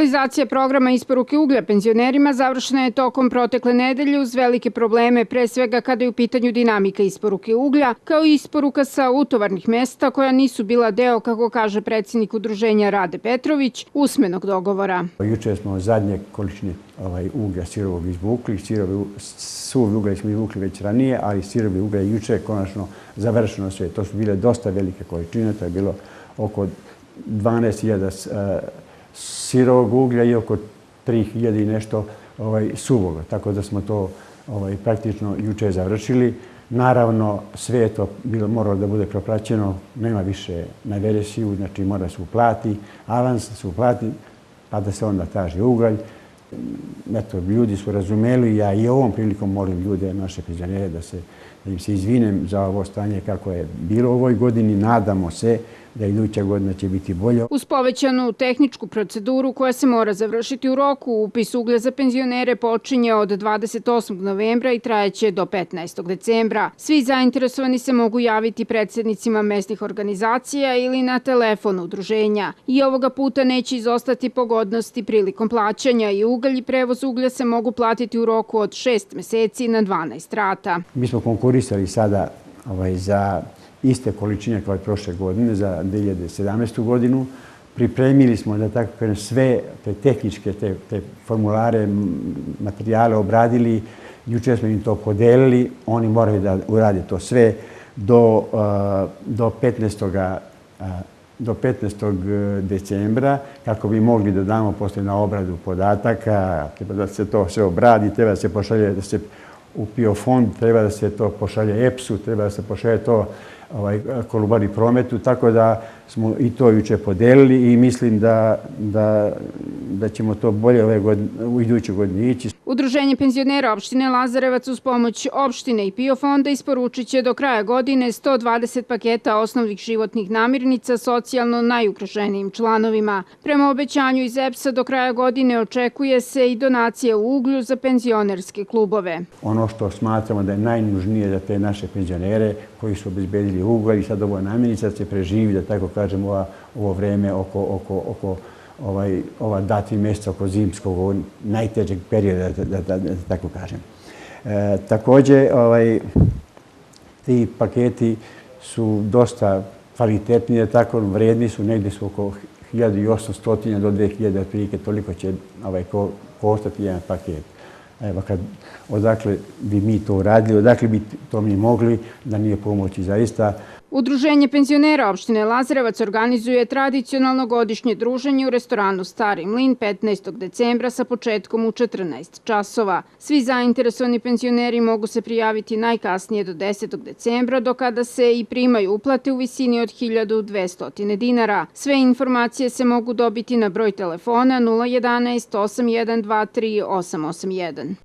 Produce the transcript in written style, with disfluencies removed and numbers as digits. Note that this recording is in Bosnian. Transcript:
Realizacija programa isporuke uglja penzionerima završena je tokom protekle nedelje uz velike probleme, pre svega kada je u pitanju dinamika isporuke uglja, kao i isporuka sa utovarnih mesta koja nisu bila deo, kako kaže predsjednik udruženja Rade Petrović, usmenog dogovora. Juče smo zadnje količine uglja sirovog izvukli. Suvi ugalj smo izvukli već ranije, ali sirovi ugalj juče je konačno završeno sve. To su bile dosta velike količine, to je bilo oko 12.000 sirovog uglja i oko 3.000 i nešto suvoga. Tako da smo to praktično juče završili. Naravno, sve je to moralo da bude propraćeno, nema više na veresiju, znači mora se uplati, avans se uplati, pa da se onda traži ugalj. Eto, ljudi su razumeli, ja i ovom prilikom molim ljude, naše penzionere, da im se izvinem za ovo stanje kako je bilo u ovoj godini. Nadamo se da iduća godina će biti bolja. Uz povećanu tehničku proceduru koja se mora završiti u roku, upis uglja za penzionere počinje od 28. novembra i trajeće do 15. decembra. Svi zainteresovani se mogu javiti predsjednicima mesnih organizacija ili na telefon udruženja. I ovoga puta neće izostati pogodnosti prilikom plaćanja i ugalj i prevoz uglja se mogu platiti u roku od 6 meseci na 12 rata. Mi smo konkurisali sada za iste količine kao i prošle godine, za 2017. godinu. Pripremili smo, da tako kažem, sve te tehničke, te formulare, materijale obradili. Juče smo im to podelili. Oni moraju da urade to sve do 15. decembra, kako bi mogli da damo posle na obradu podataka. Treba da se to sve obradi, treba da se pošalje u PIO fond, treba da se to pošalje EPS-u, treba da se pošalje to Kolubari prometu, tako da smo i to juče podelili i mislim da ćemo to bolje u idućoj godini ići. Udruženje penzionera opštine Lazarevac uz pomoć opštine i PIO fonda isporučit će do kraja godine 120 paketa osnovnih životnih namirnica socijalno najugroženijim članovima. Prema obećanju iz EPS-a do kraja godine očekuje se i donacija u uglju za penzionerske klubove. Ono što smatramo da je najnužnije za te naše penzionere koji su obezbedili ugalj i sad ovo namirnica se preživi, da tako kažem, ovo vreme oko ova 2-3 mjeseca oko zimskog, najtežeg perioda, da tako kažem. Također, ti paketi su dosta kvalitetni, tako vredni su, negdje su oko 1.800 do 2.000 otprilike, toliko će koštati jedan paket. Evo, odakle bi mi to uradili, odakle bi to mi mogli, da nije pomoći zaista. Udruženje penzionera opštine Lazarevac organizuje tradicionalno godišnje druženje u restoranu Stari mlin 15. decembra sa početkom u 14 časova. Svi zainteresovani penzioneri mogu se prijaviti najkasnije do 10. decembra, do kada se i primaju uplate u visini od 1.200 dinara. Sve informacije se mogu dobiti na broj telefona 011 8123 881.